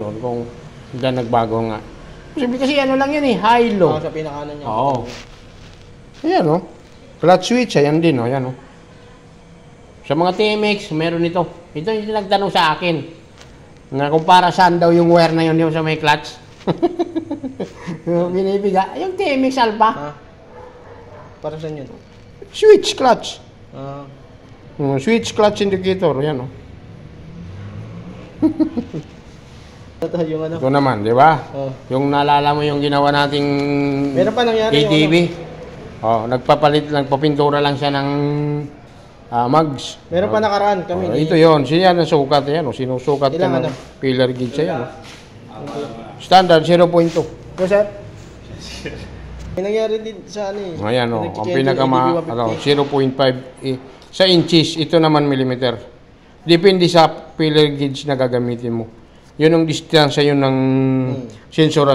doon kung hindi nagbago nga. Kasi ano lang yun eh, high-low. Sa pinakanan niya. Oo. Ayan o. Clutch switch, ayan din o. Ayan o. Sa mga TMX, meron ito. Ito yung nagtanong sa akin. Nga kung para saan daw yung wire na yun yung sa may clutch. Binibiga. Yung TMX Alpha. Ha? Para saan yun? Switch clutch. Ah. Switch clutch indicator. Ayan o. Ito yung ano? Ito naman, di ba? Oh. Yung naalala mo yung ginawa nating Meron pa nangyari ATV. yung Oh, nagpapintura lang siya ng mugs. Meron pa nakaraan kami. Ito yon, siya ang sukat yan, sinusukat Ilang ng ano? pillar gauge yan. Standard 0.2. Yes, sir. May nangyari din sa ano eh. Ayan o, ang pinakama 0.5 sa inches, ito naman millimeter. Depende sa pillar gauge na gagamitin mo. Yun ang distansya yun ng sensor